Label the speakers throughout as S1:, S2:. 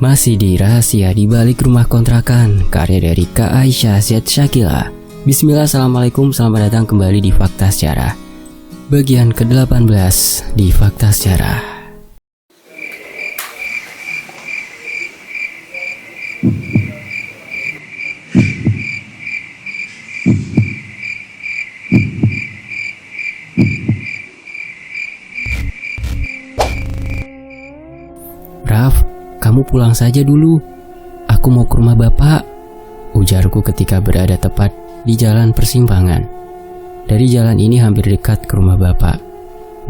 S1: Masih di Rahasia di Balik Rumah Kontrakan, karya dari Kak Aisyah Syed Syakila. Bismillah, assalamualaikum, selamat datang kembali di Fakta Sejarah. Bagian ke-18 di Fakta Sejarah. Raf, kamu pulang saja dulu. Aku mau ke rumah bapak, ujarku ketika berada tepat di jalan persimpangan. Dari jalan ini hampir dekat ke rumah bapak.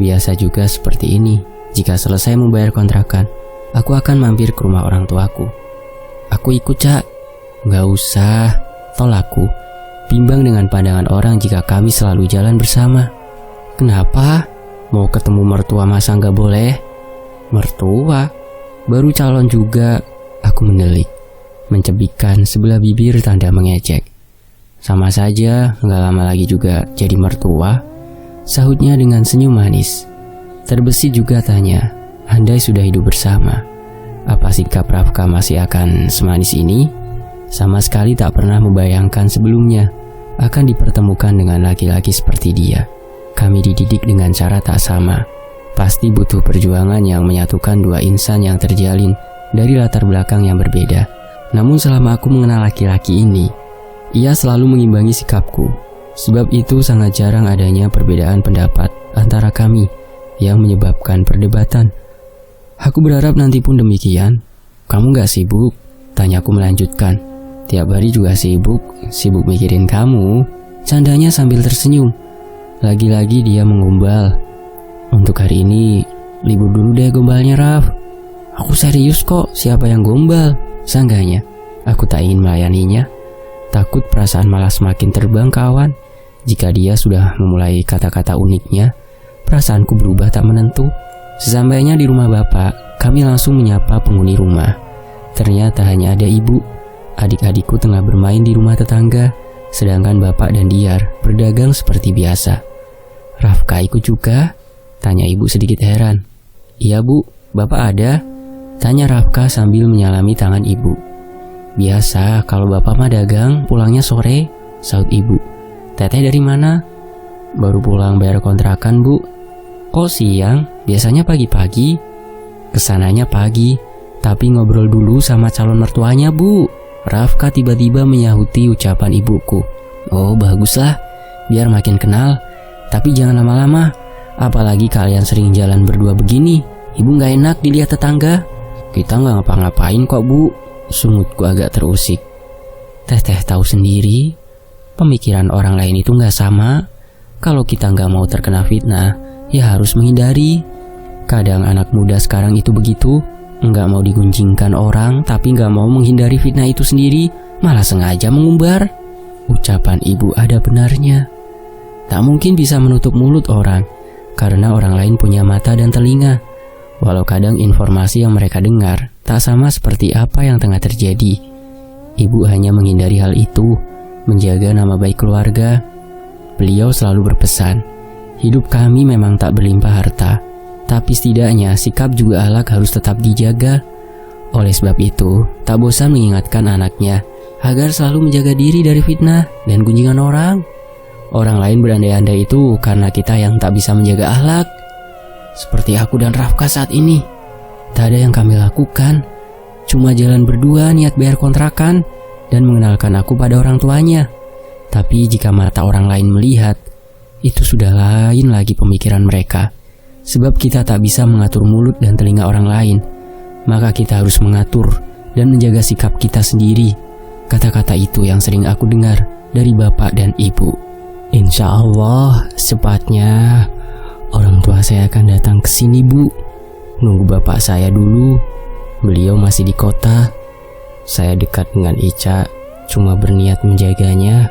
S1: Biasa juga seperti ini, jika selesai membayar kontrakan, aku akan mampir ke rumah orang tuaku. Aku ikut, Cak. Gak usah, tolakku, bimbang dengan pandangan orang jika kami selalu jalan bersama. Kenapa? Mau ketemu mertua masa gak boleh? Mertua? Baru calon juga, aku mendelik, mencebikkan sebelah bibir tanda mengejek. Sama saja, gak lama lagi juga jadi mertua, sahutnya dengan senyum manis. Terbesit juga tanya, andai sudah hidup bersama, apa sikap Rafka masih akan semanis ini? Sama sekali tak pernah membayangkan sebelumnya akan dipertemukan dengan laki-laki seperti dia. Kami dididik dengan cara tak sama. Pasti butuh perjuangan yang menyatukan dua insan yang terjalin dari latar belakang yang berbeda. Namun selama aku mengenal laki-laki ini, ia selalu mengimbangi sikapku. Sebab itu sangat jarang adanya perbedaan pendapat antara kami yang menyebabkan perdebatan. Aku berharap nanti pun demikian. Kamu gak sibuk? Tanyaku melanjutkan. Tiap hari juga sibuk mikirin kamu, candanya sambil tersenyum. Lagi-lagi dia menggombal. Untuk hari ini, libur dulu deh gombalnya, Raf. Aku serius kok, siapa yang gombal? Sanggahnya, aku tak ingin melayaninya. Takut perasaan malah semakin terbang kawan. Jika dia sudah memulai kata-kata uniknya, perasaanku berubah tak menentu. Sesampainya di rumah bapak, kami langsung menyapa penghuni rumah. Ternyata hanya ada ibu. Adik-adikku tengah bermain di rumah tetangga, sedangkan bapak dan Diar berdagang seperti biasa. Rafka ikut juga? Tanya ibu sedikit heran. Iya bu, bapak ada? Tanya Rafka sambil menyalami tangan ibu. Biasa, kalau bapak mah dagang, pulangnya sore, saut ibu. Teteh dari mana? Baru pulang bayar kontrakan bu. Kok siang? Biasanya pagi-pagi. Kesananya pagi, tapi ngobrol dulu sama calon mertuanya bu. Rafka tiba-tiba menyahuti ucapan ibuku. Oh baguslah, biar makin kenal. Tapi jangan lama-lama. Apalagi kalian sering jalan berdua begini, ibu gak enak dilihat tetangga. Kita gak ngapa-ngapain kok bu, sungutku agak terusik. Teteh tahu sendiri, pemikiran orang lain itu gak sama. Kalau kita gak mau terkena fitnah, ya harus menghindari. Kadang anak muda sekarang itu begitu, gak mau digunjingkan orang, tapi gak mau menghindari fitnah itu sendiri, malah sengaja mengumbar. Ucapan ibu ada benarnya. Tak mungkin bisa menutup mulut orang, karena orang lain punya mata dan telinga. Walau kadang informasi yang mereka dengar tak sama seperti apa yang tengah terjadi. Ibu hanya menghindari hal itu, menjaga nama baik keluarga. Beliau selalu berpesan, hidup kami memang tak berlimpah harta, tapi setidaknya sikap juga akhlak harus tetap dijaga. Oleh sebab itu, tak bosan mengingatkan anaknya agar selalu menjaga diri dari fitnah dan gunjingan orang. Orang lain berandai-andai itu karena kita yang tak bisa menjaga akhlak. Seperti aku dan Rafka saat ini. Tak ada yang kami lakukan. Cuma jalan berdua niat bayar kontrakan dan mengenalkan aku pada orang tuanya. Tapi jika mata orang lain melihat, itu sudah lain lagi pemikiran mereka. Sebab kita tak bisa mengatur mulut dan telinga orang lain. Maka kita harus mengatur dan menjaga sikap kita sendiri. Kata-kata itu yang sering aku dengar dari bapak dan ibu. Insya Allah, secepatnya orang tua saya akan datang ke sini bu. Nunggu bapak saya dulu. Beliau masih di kota. Saya dekat dengan Ica, cuma berniat menjaganya.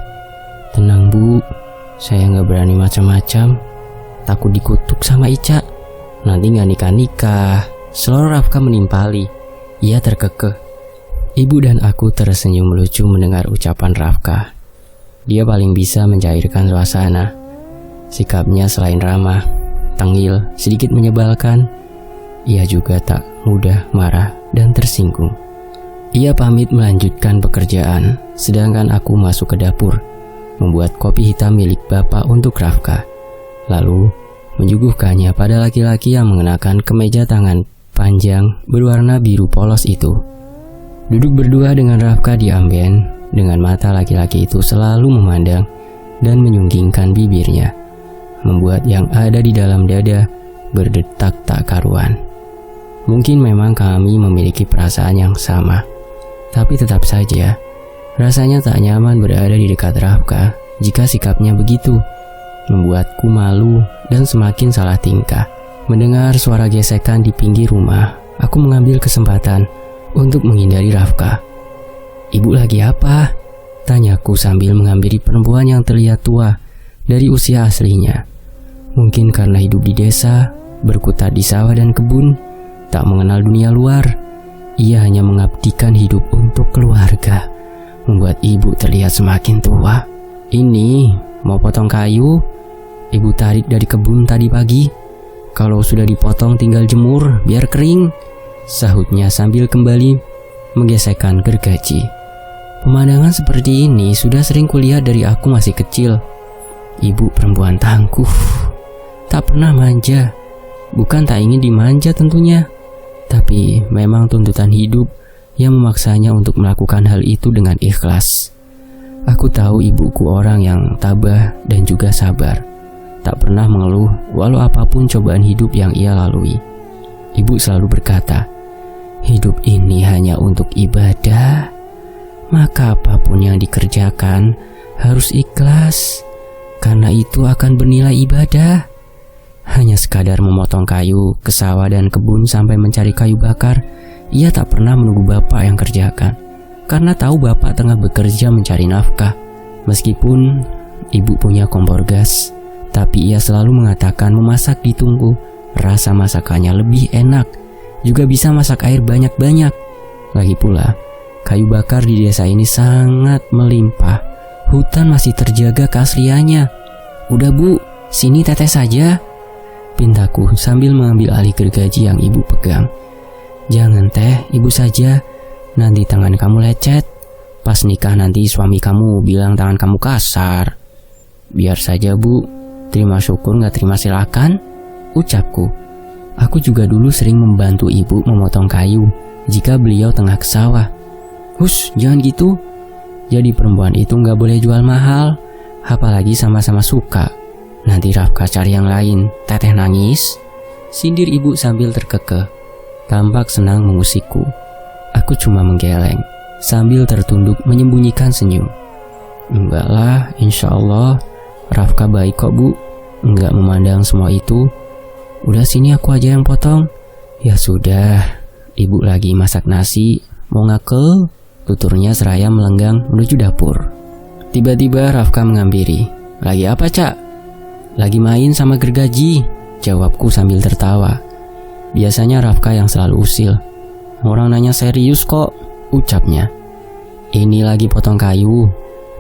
S1: Tenang bu, saya gak berani macam-macam. Takut dikutuk sama Ica. Nanti gak nikah-nikah. Selalu Rafka menimpali. Ia terkekeh. Ibu dan aku tersenyum lucu mendengar ucapan Rafka. Dia paling bisa mencairkan suasana. Sikapnya selain ramah, tengil, sedikit menyebalkan, ia juga tak mudah marah dan tersinggung. Ia pamit melanjutkan pekerjaan, sedangkan aku masuk ke dapur, membuat kopi hitam milik bapak untuk Rafka, lalu menyuguhkannya pada laki-laki yang mengenakan kemeja tangan panjang berwarna biru polos itu. Duduk berdua dengan Rafka di amben, dengan mata laki-laki itu selalu memandang dan menyunggingkan bibirnya, membuat yang ada di dalam dada berdetak tak karuan. Mungkin memang kami memiliki perasaan yang sama, tapi tetap saja rasanya tak nyaman berada di dekat Rafka jika sikapnya begitu, membuatku malu dan semakin salah tingkah. Mendengar suara gesekan di pinggir rumah, aku mengambil kesempatan untuk menghindari Rafka. "Ibu lagi apa?" tanyaku sambil menghampiri perempuan yang terlihat tua dari usia aslinya. Mungkin karena hidup di desa, berkutat di sawah dan kebun, tak mengenal dunia luar, ia hanya mengabdikan hidup untuk keluarga, membuat ibu terlihat semakin tua. "Ini mau potong kayu, ibu tarik dari kebun tadi pagi. Kalau sudah dipotong tinggal jemur biar kering," sahutnya sambil kembali menggesekkan gergaji. Pemandangan seperti ini sudah sering kulihat dari aku masih kecil. Ibu perempuan tangguh, tak pernah manja. Bukan tak ingin dimanja tentunya, tapi memang tuntutan hidup yang memaksanya untuk melakukan hal itu dengan ikhlas. Aku tahu ibuku orang yang tabah dan juga sabar, tak pernah mengeluh walau apapun cobaan hidup yang ia lalui. Ibu selalu berkata, "Hidup ini hanya untuk ibadah, maka apapun yang dikerjakan harus ikhlas, karena itu akan bernilai ibadah." Hanya sekadar memotong kayu ke sawah dan kebun sampai mencari kayu bakar, ia tak pernah menunggu bapak yang kerjakan, karena tahu bapak tengah bekerja mencari nafkah. Meskipun ibu punya kompor gas, tapi ia selalu mengatakan memasak ditunggu, rasa masakannya lebih enak, juga bisa masak air banyak-banyak. Lagi pula, kayu bakar di desa ini sangat melimpah, hutan masih terjaga keasliannya. "Udah bu, sini teteh saja," pintaku sambil mengambil alih gergaji yang ibu pegang. "Jangan teh, ibu saja, nanti tangan kamu lecet. Pas nikah nanti suami kamu bilang tangan kamu kasar." "Biar saja bu, terima syukur gak terima silakan," ucapku. Aku juga dulu sering membantu ibu memotong kayu jika beliau tengah ke sawah. "Hush, jangan gitu. Jadi perempuan itu gak boleh jual mahal, apalagi sama-sama suka. Nanti Rafka cari yang lain, teteh nangis," sindir ibu sambil terkekeh. Tampak senang mengusikku. Aku cuma menggeleng sambil tertunduk menyembunyikan senyum. "Enggak lah, insya Allah Rafka baik kok bu, enggak memandang semua itu. Udah sini aku aja yang potong." "Ya sudah, ibu lagi masak nasi, mau ngakel?" tuturnya seraya melenggang menuju dapur. Tiba-tiba Rafka menghampiri. "Lagi apa cak?" "Lagi main sama gergaji," jawabku sambil tertawa. Biasanya Rafka yang selalu usil. "Orang nanya serius kok," ucapnya. "Ini lagi potong kayu,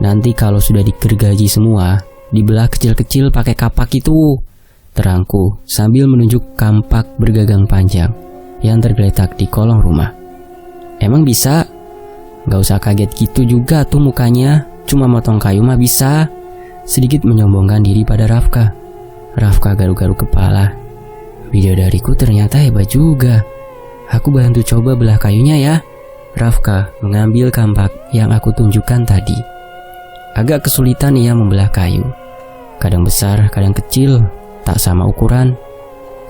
S1: nanti kalau sudah digergaji semua, dibelah kecil-kecil pakai kapak itu," terangku sambil menunjuk kampak bergagang panjang yang tergeletak di kolong rumah. "Emang bisa? Gak usah kaget gitu juga tuh mukanya, cuma motong kayu mah bisa," sedikit menyombongkan diri pada Rafka. Rafka garuk-garuk kepala. "Bidadariku ternyata hebat juga. Aku bantu coba belah kayunya ya." Rafka mengambil kampak yang aku tunjukkan tadi. Agak kesulitan ia membelah kayu. Kadang besar, kadang kecil, tak sama ukuran.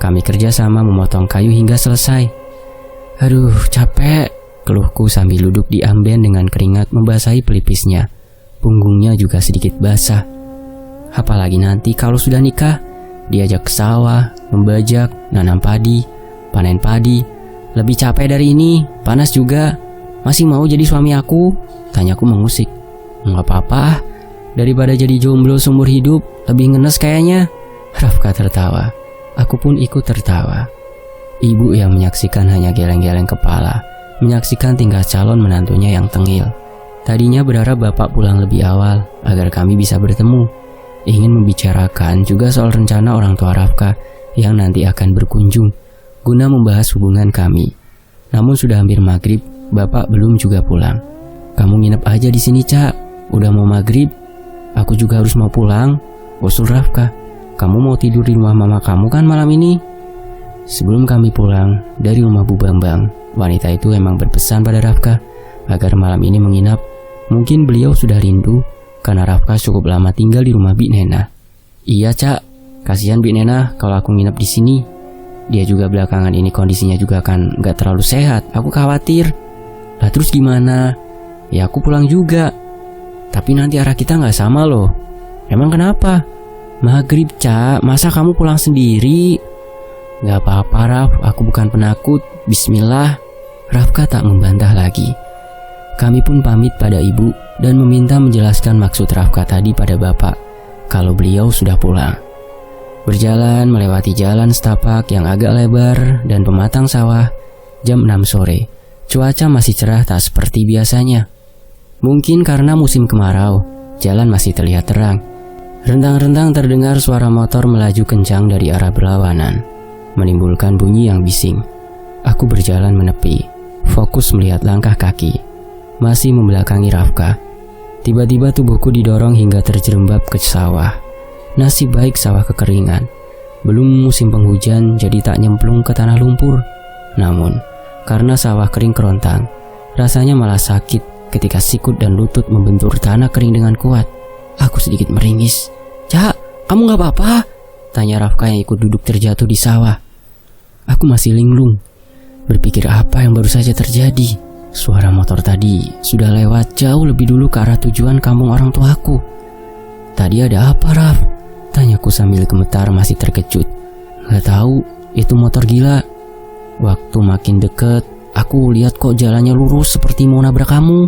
S1: Kami kerjasama memotong kayu hingga selesai. "Aduh, capek," keluhku sambil duduk di amben dengan keringat membasahi pelipisnya. Punggungnya juga sedikit basah. Apalagi nanti kalau sudah nikah, diajak ke sawah, membajak, nanam padi, panen padi. "Lebih capek dari ini, panas juga. Masih mau jadi suami aku?" tanyaku mengusik. "Nggak apa-apa, daripada jadi jomblo seumur hidup, lebih ngenes kayaknya." Rafka tertawa. Aku pun ikut tertawa. Ibu yang menyaksikan hanya geleng-geleng kepala, menyaksikan tingkah calon menantunya yang tengil. Tadinya berharap bapak pulang lebih awal agar kami bisa bertemu. Ingin membicarakan juga soal rencana orang tua Rafka yang nanti akan berkunjung guna membahas hubungan kami. Namun sudah hampir maghrib, bapak belum juga pulang. Kamu nginep aja di sini, Cak. Udah mau maghrib. Aku juga harus mau pulang. Usul Rafka. Kamu mau tidur di rumah mama kamu kan malam ini? Sebelum kami pulang dari rumah Bu Bambang, wanita itu emang berpesan pada Rafka agar malam ini menginap. Mungkin beliau sudah rindu karena Rafka cukup lama tinggal di rumah Bi Nena. Iya, Cak. Kasihan Bi Nena kalau aku nginep di sini. Dia juga belakangan ini kondisinya juga kan gak terlalu sehat. Aku khawatir. Lah terus gimana? Ya aku pulang juga. Tapi nanti arah kita gak sama loh. Emang kenapa? Maghrib, Cak. Masa kamu pulang sendiri? Gak apa-apa, Raf. Aku bukan penakut. Bismillah. Rafka tak membantah lagi. Kami pun pamit pada ibu dan meminta menjelaskan maksud Rafka tadi pada bapak kalau beliau sudah pulang. Berjalan melewati jalan setapak yang agak lebar dan pematang sawah. Jam 6 sore, cuaca masih cerah tak seperti biasanya. Mungkin karena musim kemarau, jalan masih terlihat terang. Rentang-rentang terdengar suara motor melaju kencang dari arah berlawanan, menimbulkan bunyi yang bising. Aku berjalan menepi, fokus melihat langkah kaki, masih membelakangi Rafka. Tiba-tiba tubuhku didorong hingga terjerembab ke sawah. Nasib baik sawah kekeringan. Belum musim penghujan jadi tak nyemplung ke tanah lumpur. Namun, karena sawah kering kerontang, rasanya malah sakit ketika sikut dan lutut membentur tanah kering dengan kuat. Aku sedikit meringis. Cak, kamu gak apa-apa? Tanya Rafka yang ikut duduk terjatuh di sawah. Aku masih linglung, berpikir apa yang baru saja terjadi. Suara motor tadi sudah lewat jauh lebih dulu ke arah tujuan kampung orang tuaku. Tadi ada apa, Raf? Tanyaku sambil gemetar masih terkejut. Gak tahu, itu motor gila. Waktu makin deket, aku lihat kok jalannya lurus seperti mau nabrak kamu.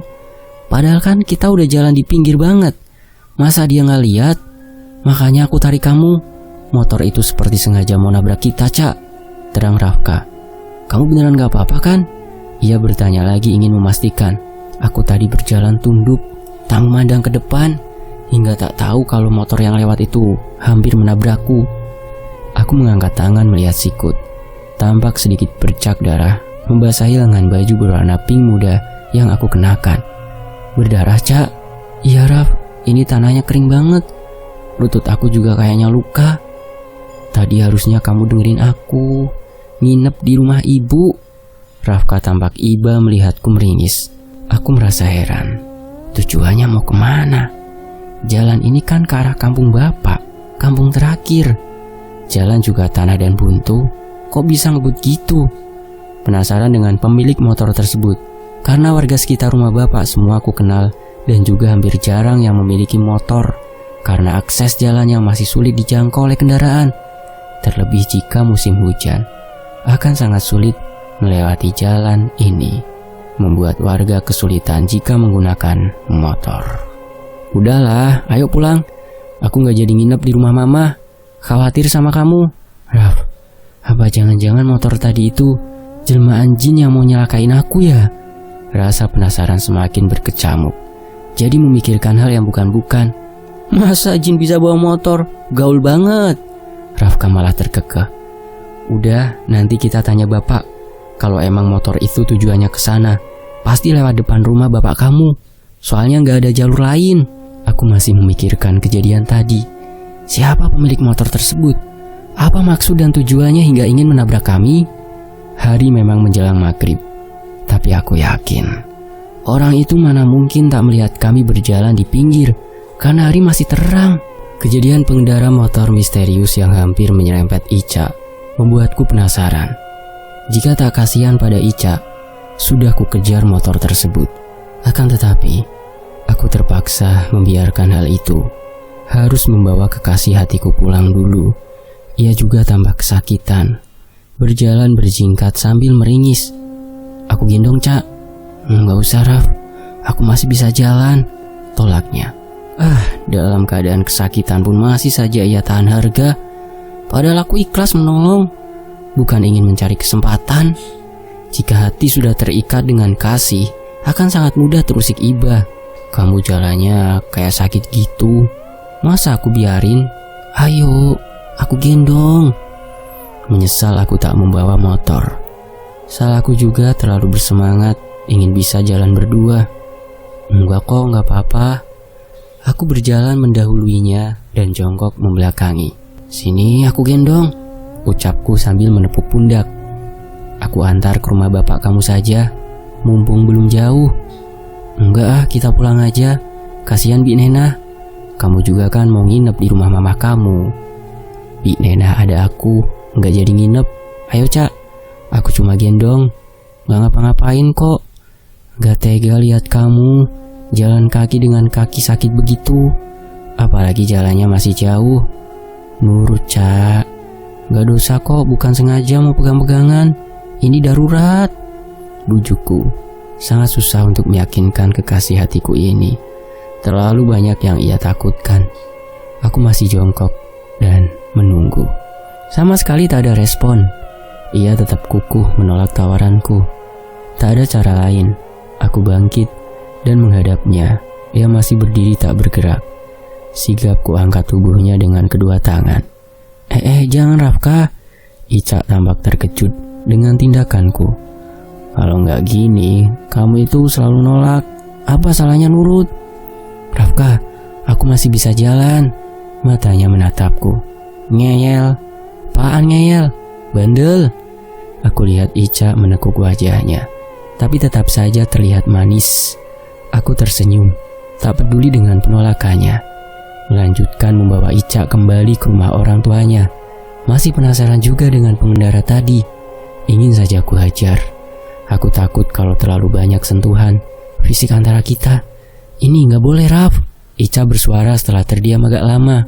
S1: Padahal kan kita udah jalan di pinggir banget. Masa dia gak lihat? Makanya aku tarik kamu. Motor itu seperti sengaja mau nabrak kita, Cak. Terang Rafka. Kamu beneran gak apa-apa kan? Ia bertanya lagi ingin memastikan. Aku tadi berjalan tunduk, tak memandang ke depan, hingga tak tahu kalau motor yang lewat itu hampir menabrakku. Aku mengangkat tangan melihat sikut. Tampak sedikit bercak darah membasahi lengan baju berwarna pink muda yang aku kenakan. Berdarah, Cak? Iya, Raf. Ini tanahnya kering banget. Lutut aku juga kayaknya luka. Tadi harusnya kamu dengerin aku. Nginep di rumah ibu. Rafka tampak iba melihatku meringis. Aku merasa heran. Tujuannya mau kemana? Jalan ini kan ke arah kampung bapak, kampung terakhir. Jalan juga tanah dan buntu. Kok bisa ngebut gitu? Penasaran dengan pemilik motor tersebut. Karena warga sekitar rumah bapak semua aku kenal dan juga hampir jarang yang memiliki motor. Karena akses jalan yang masih sulit dijangkau oleh kendaraan. Terlebih jika musim hujan, akan sangat sulit melewati jalan ini, membuat warga kesulitan jika menggunakan motor. Udahlah, ayo pulang. Aku gak jadi nginep di rumah mama. Khawatir sama kamu. Raf, apa jangan-jangan motor tadi itu jelmaan jin yang mau nyelakain aku ya? Rasa penasaran semakin berkecamuk. Jadi memikirkan hal yang bukan-bukan. Masa jin bisa bawa motor? Gaul banget. Rafka malah terkekeh. Udah, nanti kita tanya bapak. Kalau emang motor itu tujuannya ke sana, pasti lewat depan rumah bapak kamu. Soalnya gak ada jalur lain. Aku masih memikirkan kejadian tadi. Siapa pemilik motor tersebut? Apa maksud dan tujuannya hingga ingin menabrak kami? Hari memang menjelang maghrib. Tapi aku yakin orang itu mana mungkin tak melihat kami berjalan di pinggir, karena hari masih terang. Kejadian pengendara motor misterius yang hampir menyerempet Ica membuatku penasaran. Jika tak kasihan pada Ica, sudah ku kejar motor tersebut. Akan tetapi, aku terpaksa membiarkan hal itu. Harus membawa kekasih hatiku pulang dulu. Ia juga tampak kesakitan. Berjalan berjingkat sambil meringis. Aku gendong, Cak. Nggak usah, Raf. Aku masih bisa jalan. Tolaknya. Dalam keadaan kesakitan pun masih saja ia tahan harga. Padahal aku ikhlas menolong. Bukan ingin mencari kesempatan. Jika hati sudah terikat dengan kasih, akan sangat mudah terusik iba. Kamu jalannya kayak sakit gitu. Masa aku biarin? Ayo, aku gendong. Menyesal aku tak membawa motor. Salahku juga terlalu bersemangat ingin bisa jalan berdua. Enggak kok, enggak apa-apa. Aku berjalan mendahuluinya dan jongkok membelakangi. Sini aku gendong, ucapku sambil menepuk pundak. Aku antar ke rumah bapak kamu saja, mumpung belum jauh. Enggak ah, kita pulang aja. Kasihan Bi Nena. Kamu juga kan mau nginep di rumah mama kamu. Bi Nena ada aku, enggak jadi nginep. Ayo Cak, aku cuma gendong. Gak ngapa-ngapain kok. Gak tega lihat kamu jalan kaki dengan kaki sakit begitu. Apalagi jalannya masih jauh. Nurut Cak. Gak dosa kok, bukan sengaja mau pegang-pegangan. Ini darurat, bujukku. Sangat susah untuk meyakinkan kekasih hatiku ini. Terlalu banyak yang ia takutkan. Aku masih jongkok dan menunggu. Sama sekali tak ada respon. Ia tetap kukuh menolak tawaranku. Tak ada cara lain. Aku bangkit dan menghadapnya. Ia masih berdiri tak bergerak. Sigap ku angkat tubuhnya dengan kedua tangan. Jangan Rafka. Ica tampak terkejut dengan tindakanku. Kalau nggak gini, kamu itu selalu nolak. Apa salahnya nurut? Rafka, aku masih bisa jalan. Matanya menatapku. Ngeyel. Apaan ngeyel? Bandel. Aku lihat Ica menekuk wajahnya, tapi tetap saja terlihat manis. Aku tersenyum, tak peduli dengan penolakannya. Melanjutkan membawa Ica kembali ke rumah orang tuanya. Masih penasaran juga dengan pengendara tadi. Ingin saja aku hajar. Aku takut kalau terlalu banyak sentuhan fisik antara kita. Ini nggak boleh, Raf. Ica bersuara setelah terdiam agak lama.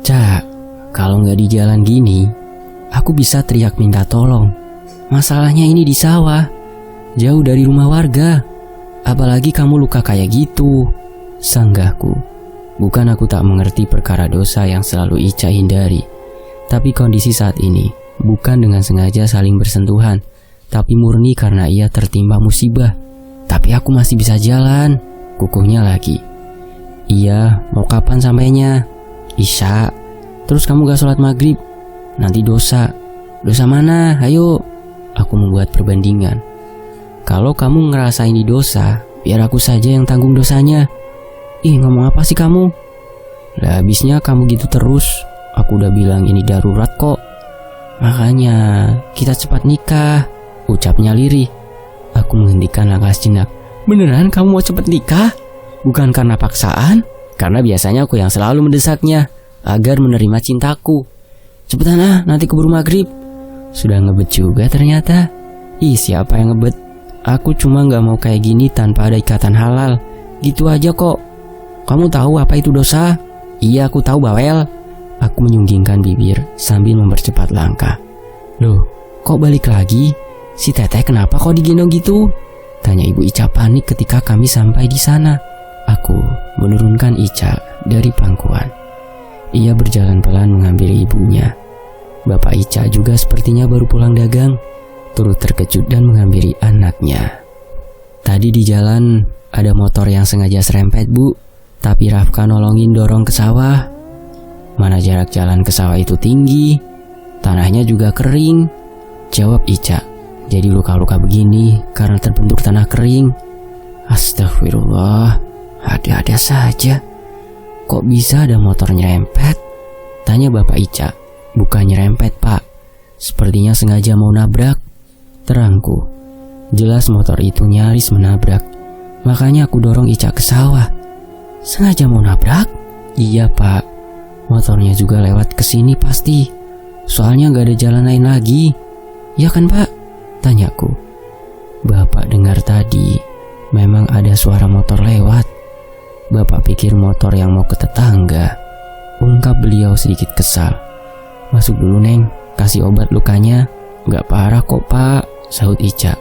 S1: Cak, kalau nggak di jalan gini, aku bisa teriak minta tolong. Masalahnya ini di sawah, jauh dari rumah warga. Apalagi kamu luka kayak gitu. Sanggahku. Bukan aku tak mengerti perkara dosa yang selalu Ica hindari. Tapi kondisi saat ini bukan dengan sengaja saling bersentuhan, tapi murni karena ia tertimpa musibah. Tapi aku masih bisa jalan. Kukuhnya lagi. Iya, mau kapan sampainya? Isya. Terus kamu gak sholat maghrib? Nanti dosa. Dosa mana? Ayo. Aku membuat perbandingan. Kalau kamu ngerasa ini dosa, biar aku saja yang tanggung dosanya. Ih, ngomong apa sih kamu? Lah habisnya kamu gitu terus. Aku udah bilang ini darurat kok. Makanya kita cepat nikah, ucapnya lirih. Aku menghentikan langkah sejenak. Beneran kamu mau cepet nikah? Bukan karena paksaan? Karena biasanya aku yang selalu mendesaknya agar menerima cintaku. Cepetan ah, nanti keburu maghrib. Sudah ngebet juga ternyata. Ih, siapa yang ngebet? Aku cuma gak mau kayak gini tanpa ada ikatan halal. Gitu aja kok. Kamu tahu apa itu dosa? Iya, aku tahu bawel. Aku menyunggingkan bibir sambil mempercepat langkah. Loh, kok balik lagi? Si Teteh kenapa kok digendong gitu? Tanya Ibu Ica panik ketika kami sampai di sana. Aku menurunkan Ica dari pangkuan. Ia berjalan pelan menghampiri ibunya. Bapak Ica juga sepertinya baru pulang dagang, turut terkejut dan menghampiri anaknya. Tadi di jalan ada motor yang sengaja serempet, Bu. Tapi Rafka nolongin dorong ke sawah. Mana jarak jalan ke sawah itu tinggi, tanahnya juga kering. Jawab Ica. Jadi luka-luka begini karena terbentur tanah kering. Astagfirullah, ada-ada saja. Kok bisa ada motor nyerempet? Tanya Bapak Ica. Bukan nyerempet, Pak. Sepertinya sengaja mau nabrak. Terangku. Jelas motor itu nyaris menabrak. Makanya aku dorong Ica ke sawah. Sengaja mau nabrak? Iya, Pak. Motornya juga lewat ke sini pasti. Soalnya gak ada jalan lain lagi. Ya kan, Pak? Tanyaku. Bapak dengar tadi memang ada suara motor lewat. Bapak pikir motor yang mau ke tetangga. Ungkap beliau sedikit kesal. Masuk dulu, Neng. Kasih obat lukanya. Gak parah kok, Pak, sahut Ica.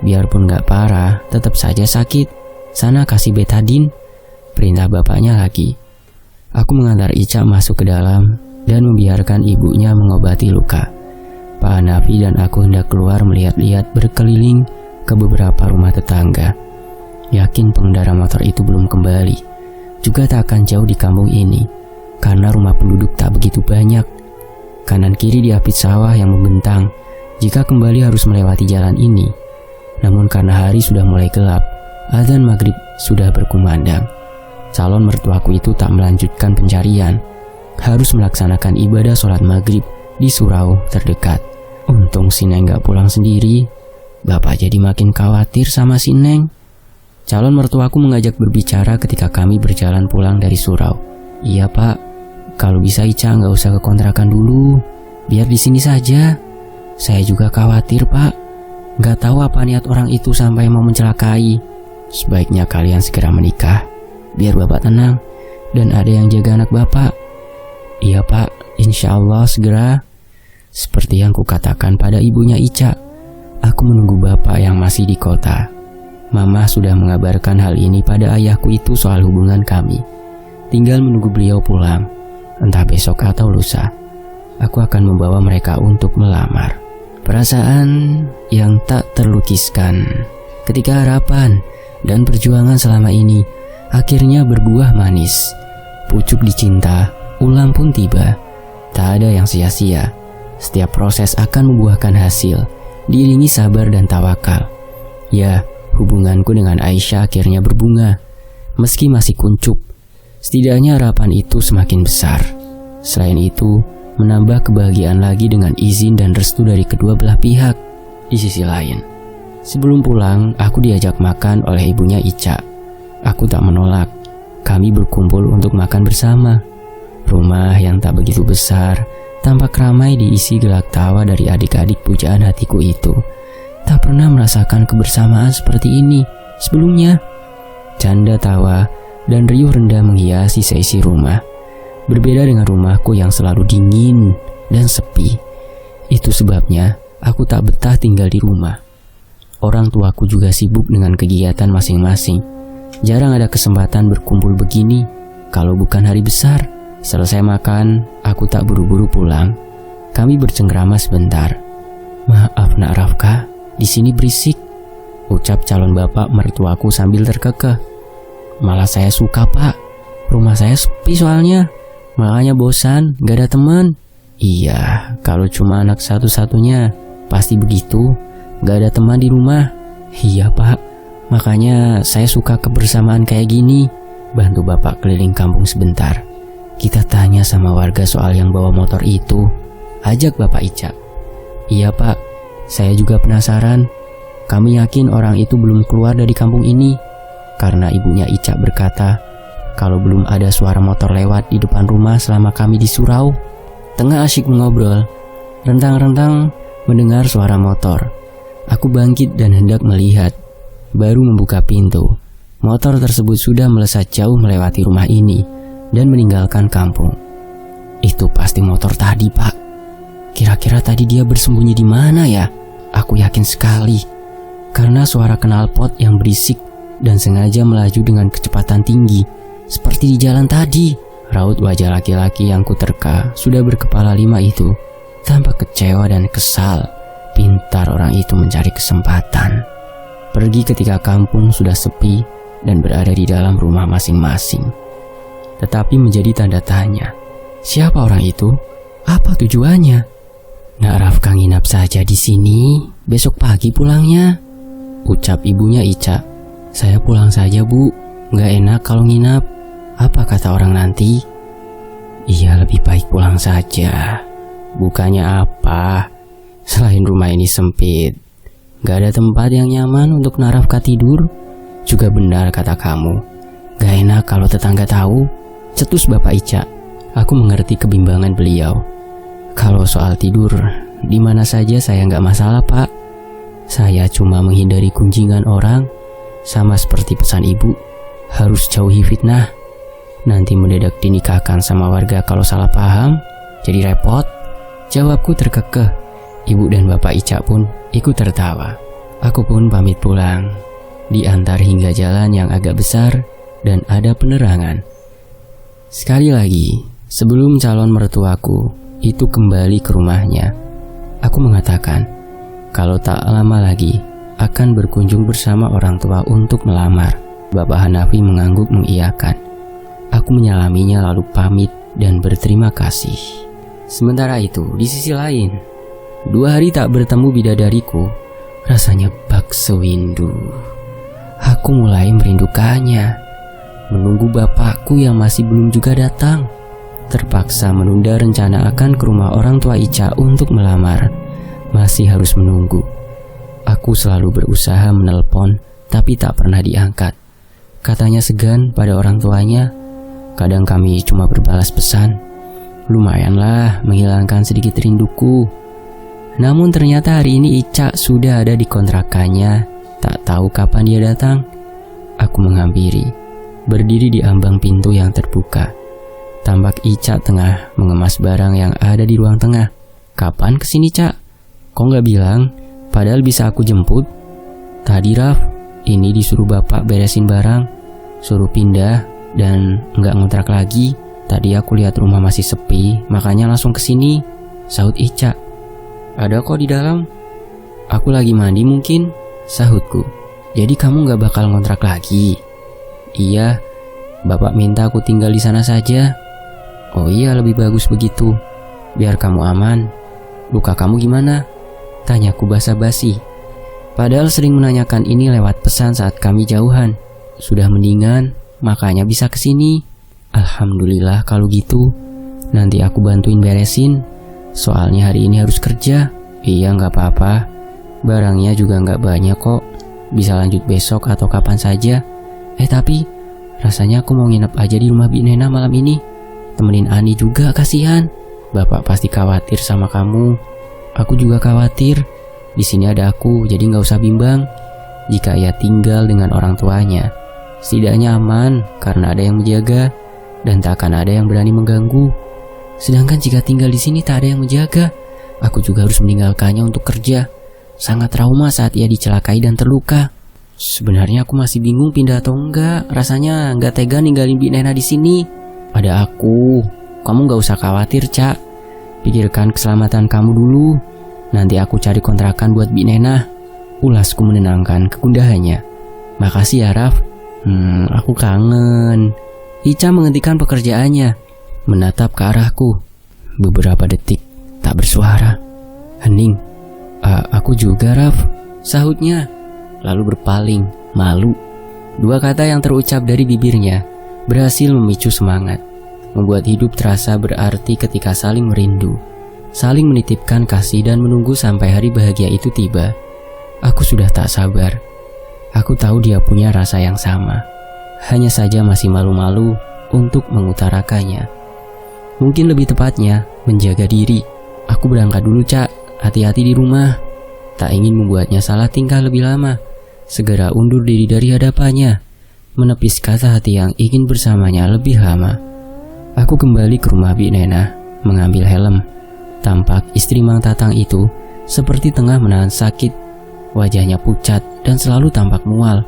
S1: Biarpun gak parah, tetap saja sakit. Sana kasih betadin. Perintah bapaknya lagi. Aku mengantar Ica masuk ke dalam dan membiarkan ibunya mengobati luka. Pak Hanafi dan aku hendak keluar melihat-lihat berkeliling ke beberapa rumah tetangga. Yakin pengendara motor itu belum kembali. Juga tak akan jauh di kampung ini, karena rumah penduduk tak begitu banyak. Kanan kiri diapit sawah yang membentang, jika kembali harus melewati jalan ini. Namun karena hari sudah mulai gelap, azan maghrib sudah berkumandang. Calon mertuaku itu tak melanjutkan pencarian, harus melaksanakan ibadah sholat maghrib di surau terdekat. Untung si Neng gak pulang sendiri. Bapak jadi makin khawatir sama si Neng. Calon mertuaku mengajak berbicara ketika kami berjalan pulang dari surau. Iya pak, kalau bisa Ica gak usah ke kontrakan dulu, biar di sini saja. Saya juga khawatir pak, gak tahu apa niat orang itu sampai mau mencelakai. Sebaiknya kalian segera menikah, biar bapak tenang dan ada yang jaga anak bapak. Iya pak, insya Allah segera. Seperti yang kukatakan pada ibunya Ica, aku menunggu bapak yang masih di kota. Mama sudah mengabarkan hal ini pada ayahku itu soal hubungan kami. Tinggal menunggu beliau pulang, entah besok atau lusa. Aku akan membawa mereka untuk melamar. Perasaan yang tak terlukiskan ketika harapan dan perjuangan selama ini akhirnya berbuah manis. Pucuk dicinta, ulang pun tiba. Tak ada yang sia-sia. Setiap proses akan membuahkan hasil, diiringi sabar dan tawakal. Ya, hubunganku dengan Aisyah akhirnya berbunga. Meski masih kuncup, setidaknya harapan itu semakin besar. Selain itu, menambah kebahagiaan lagi dengan izin dan restu dari kedua belah pihak. Di sisi lain, sebelum pulang, aku diajak makan oleh ibunya Ica. Aku tak menolak. Kami berkumpul untuk makan bersama. Rumah yang tak begitu besar tampak ramai diisi gelak tawa dari adik-adik pujaan hatiku itu. Tak pernah merasakan kebersamaan seperti ini sebelumnya. Canda tawa dan riuh rendah menghiasi seisi rumah. Berbeda dengan rumahku yang selalu dingin dan sepi. Itu sebabnya aku tak betah tinggal di rumah. Orang tuaku juga sibuk dengan kegiatan masing-masing. Jarang ada kesempatan berkumpul begini kalau bukan hari besar. Selesai makan, aku tak buru-buru pulang. Kami bercengkrama sebentar. Maaf nak Rafka, di sini berisik, ucap calon bapak mertuaku sambil terkekeh. Malah saya suka pak, rumah saya sepi soalnya. Makanya bosan, gak ada teman. Iya, kalau cuma anak satu-satunya, pasti begitu, gak ada teman di rumah. Iya pak, makanya saya suka kebersamaan kayak gini. Bantu bapak keliling kampung sebentar. Kita tanya sama warga soal yang bawa motor itu, ajak Bapak Ica. Iya pak, saya juga penasaran. Kami yakin orang itu belum keluar dari kampung ini. Karena ibunya Ica berkata, kalau belum ada suara motor lewat di depan rumah selama kami di surau. Tengah asyik mengobrol, rentang-rentang mendengar suara motor. Aku bangkit dan hendak melihat. Baru membuka pintu, motor tersebut sudah melesat jauh melewati rumah ini dan meninggalkan kampung. Itu pasti motor tadi pak. Kira-kira tadi dia bersembunyi di mana ya? Aku yakin sekali, karena suara knalpot yang berisik dan sengaja melaju dengan kecepatan tinggi, seperti di jalan tadi. Raut wajah laki-laki yang kuterka sudah berkepala 5 itu tampak kecewa dan kesal. Pintar orang itu mencari kesempatan. Pergi ketika kampung sudah sepi dan berada di dalam rumah masing-masing. Tetapi menjadi tanda tanya, siapa orang itu? Apa tujuannya? Nak Rafka nginap saja di sini, besok pagi pulangnya, ucap ibunya Ica. Saya pulang saja bu, gak enak kalau nginap. Apa kata orang nanti? Iya lebih baik pulang saja. Bukannya apa, selain rumah ini sempit, gak ada tempat yang nyaman untuk Nak Rafka tidur. Juga benar kata kamu, gak enak kalau tetangga tahu, cetus Bapak Ica. Aku mengerti kebimbangan beliau. Kalau soal tidur, di mana saja saya nggak masalah pak. Saya cuma menghindari gunjingan orang, sama seperti pesan ibu, harus jauhi fitnah. Nanti mendadak dinikahkan sama warga kalau salah paham, jadi repot. Jawabku terkekeh. Ibu dan Bapak Ica pun ikut tertawa. Aku pun pamit pulang, diantar hingga jalan yang agak besar dan ada penerangan. Sekali lagi, sebelum calon mertuaku itu kembali ke rumahnya, aku mengatakan kalau tak lama lagi akan berkunjung bersama orang tua untuk melamar. Bapak Hanafi mengangguk mengiyakan. Aku menyalaminya lalu pamit dan berterima kasih. Sementara itu, di sisi lain, 2 hari tak bertemu bidadariku, rasanya bak sewindu. Aku mulai merindukannya, menunggu bapakku yang masih belum juga datang. Terpaksa menunda rencana akan ke rumah orang tua Ica untuk melamar. Masih harus menunggu. Aku selalu berusaha menelpon, tapi tak pernah diangkat. Katanya segan pada orang tuanya. Kadang kami cuma berbalas pesan. Lumayanlah menghilangkan sedikit rinduku. Namun ternyata hari ini Ica sudah ada di kontrakannya. Tak tahu kapan dia datang. Aku menghampiri, berdiri di ambang pintu yang terbuka. Tampak Ica tengah mengemas barang yang ada di ruang tengah. Kapan kesini, Cak? Kok nggak bilang? Padahal bisa aku jemput. Tadi, Raf, ini disuruh bapak beresin barang, suruh pindah, dan nggak ngontrak lagi. Tadi aku lihat rumah masih sepi, makanya langsung kesini, sahut Ica. Ada kok di dalam. Aku lagi mandi mungkin, sahutku. Jadi kamu nggak bakal ngontrak lagi? Iya, bapak minta aku tinggal di sana saja. Oh iya, lebih bagus begitu, biar kamu aman. Luka kamu gimana? Tanyaku basa-basi. Padahal sering menanyakan ini lewat pesan saat kami jauhan. Sudah mendingan, makanya bisa kesini. Alhamdulillah kalau gitu. Nanti aku bantuin beresin. Soalnya hari ini harus kerja. Iya, nggak apa-apa. Barangnya juga nggak banyak kok. Bisa lanjut besok atau kapan saja. Tapi rasanya aku mau nginep aja di rumah Bi Nena malam ini. Temenin Ani juga, kasihan. Bapak pasti khawatir sama kamu. Aku juga khawatir. Di sini ada aku, jadi nggak usah bimbang. Jika ia tinggal dengan orang tuanya, setidaknya aman karena ada yang menjaga dan tak akan ada yang berani mengganggu. Sedangkan jika tinggal di sini tak ada yang menjaga, aku juga harus meninggalkannya untuk kerja. Sangat trauma saat ia dicelakai dan terluka. Sebenarnya aku masih bingung pindah atau enggak. Rasanya nggak tega ninggalin Bi Nena di sini. Ada aku. Kamu gak usah khawatir, Cak. Pikirkan keselamatan kamu dulu. Nanti aku cari kontrakan buat Bi Nena. Ulasku menenangkan kegundahannya. Makasih ya, Raf. Aku kangen. Ica menghentikan pekerjaannya, menatap ke arahku. Beberapa detik tak bersuara. Hening. Aku juga, Raf, sahutnya. Lalu berpaling, malu. 2 kata yang terucap dari bibirnya berhasil memicu semangat, membuat hidup terasa berarti ketika saling merindu, saling menitipkan kasih dan menunggu sampai hari bahagia itu tiba. Aku sudah tak sabar. Aku tahu dia punya rasa yang sama. Hanya saja masih malu-malu untuk mengutarakannya. Mungkin lebih tepatnya, menjaga diri. Aku berangkat dulu, Cak. Hati-hati di rumah. Tak ingin membuatnya salah tingkah lebih lama. Segera undur diri dari hadapannya, menepis kata hati yang ingin bersamanya lebih lama. Aku kembali ke rumah Bi Nena, mengambil helm. Tampak istri Mang Tatang itu seperti tengah menahan sakit. Wajahnya pucat dan selalu tampak mual.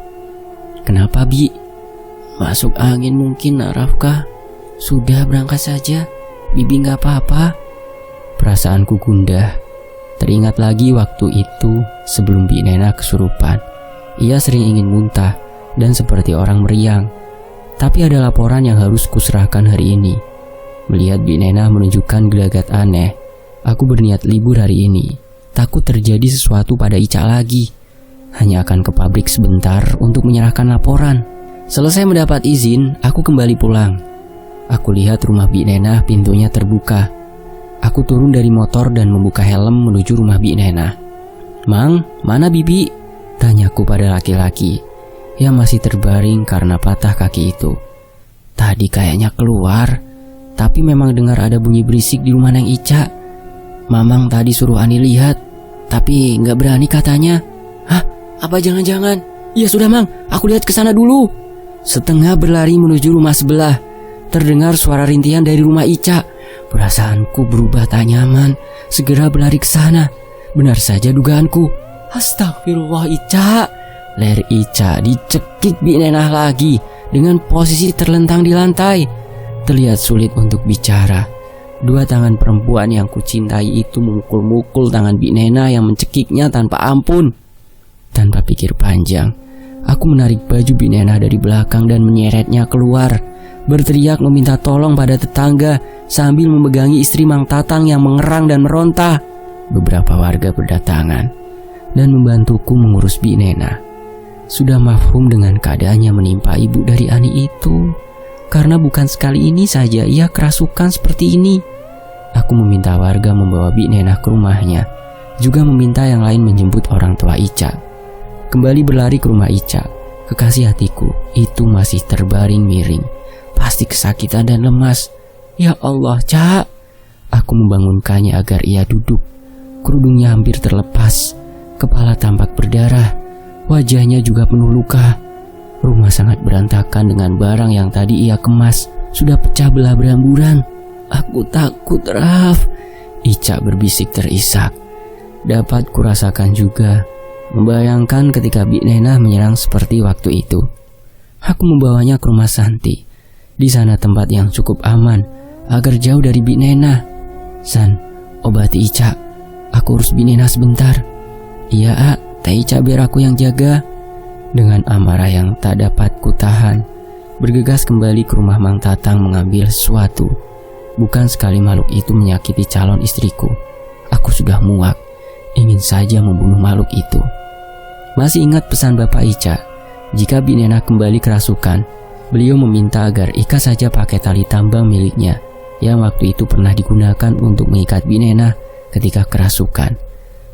S1: Kenapa, Bi? Masuk angin mungkin, Nak Rafka. Sudah berangkat saja, Bibi gak apa-apa. Perasaanku gundah. Teringat lagi waktu itu sebelum Bi Nena kesurupan. Ia sering ingin muntah dan seperti orang meriang. Tapi ada laporan yang harus kuserahkan hari ini. Melihat Bi Nena menunjukkan gelagat aneh, aku berniat libur hari ini. Takut terjadi sesuatu pada Ica lagi. Hanya akan ke pabrik sebentar untuk menyerahkan laporan. Selesai mendapat izin, aku kembali pulang. Aku lihat rumah Bi Nena pintunya terbuka. Aku turun dari motor dan membuka helm menuju rumah Bi Nena. Mang, mana Bibi? Tanyaku pada laki-laki yang masih terbaring karena patah kaki itu. Tadi kayaknya keluar, tapi memang dengar ada bunyi berisik di rumah Neng Ica. Mamang tadi suruh Ani lihat, tapi nggak berani katanya. Hah? Apa jangan-jangan? Ya sudah, Mang, aku lihat ke sana dulu. Setengah berlari menuju rumah sebelah, terdengar suara rintihan dari rumah Ica. Perasaanku berubah tak nyaman. Segera berlari ke sana. Benar saja dugaanku. Astagfirullah, Ica. Leher Ica dicekik Bi Nena lagi dengan posisi terlentang di lantai. Terlihat sulit untuk bicara. 2 tangan perempuan yang kucintai itu memukul-mukul tangan Bi Nena yang mencekiknya tanpa ampun. Tanpa pikir panjang, aku menarik baju Bi Nena dari belakang dan menyeretnya keluar, berteriak meminta tolong pada tetangga sambil memegangi istri Mang Tatang yang mengerang dan meronta. beberapa warga berdatangan dan membantuku mengurus Bi Nena. Sudah mafhum dengan keadaan yang menimpa ibu dari Ani itu, karena bukan sekali ini saja ia kerasukan seperti ini. Aku meminta warga membawa Bi Nena ke rumahnya, juga meminta yang lain menjemput orang tua Ica. Kembali berlari ke rumah Ica, kekasih hatiku itu masih terbaring miring, pasti kesakitan dan lemas. Ya Allah, Ca. Aku membangunkannya agar ia duduk. Kerudungnya hampir terlepas, kepala tampak berdarah, wajahnya juga penuh luka. Rumah sangat berantakan dengan barang yang tadi ia kemas sudah pecah belah beramburan. Aku takut, Raf. Ica berbisik terisak. Dapat kurasakan juga, membayangkan ketika Bi Nena menyerang seperti waktu itu. Aku membawanya ke rumah Santi. Di sana tempat yang cukup aman agar jauh dari Bi Nena. San, obati Ica. Aku urus Bi Nena sebentar. Iya, Teh Ica biar aku yang jaga. Dengan amarah yang tak dapat kutahan, bergegas kembali ke rumah Mang Tatang mengambil sesuatu. Bukan sekali makhluk itu menyakiti calon istriku. Aku sudah muak, ingin saja membunuh makhluk itu. Masih ingat pesan Bapak Ica, jika Bi Nena kembali kerasukan, beliau meminta agar Ika saja pakai tali tambang miliknya yang waktu itu pernah digunakan untuk mengikat Bi Nena ketika kerasukan.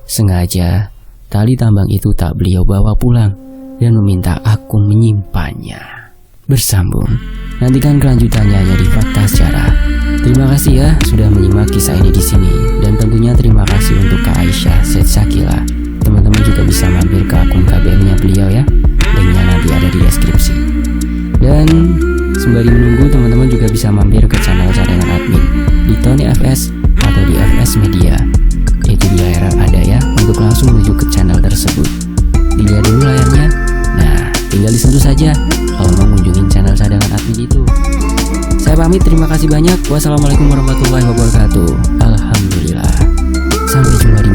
S1: Sengaja tali tambang itu tak beliau bawa pulang dan meminta aku menyimpannya. Bersambung, nantikan kelanjutannya hanya di Fakta Sejarah. Terima kasih ya sudah menyimak kisah ini di sini, dan tentunya terima kasih untuk Kak Aisyah Said Sakila. Teman-teman juga bisa mampir ke akun KBM-nya beliau ya, linknya nanti ada di deskripsi. Dan sembari menunggu, teman-teman juga bisa mampir ke channel cadangan admin di Tony FS atau di FS Media. Itu di layar ada ya, untuk langsung menuju ke channel tersebut. Dilihat dulu layarnya. Nah, tinggal disentuh saja kalau mau mengunjungi channel cadangan admin itu. Saya pamit, terima kasih banyak. Wassalamualaikum warahmatullahi wabarakatuh. Alhamdulillah. Sampai jumpa di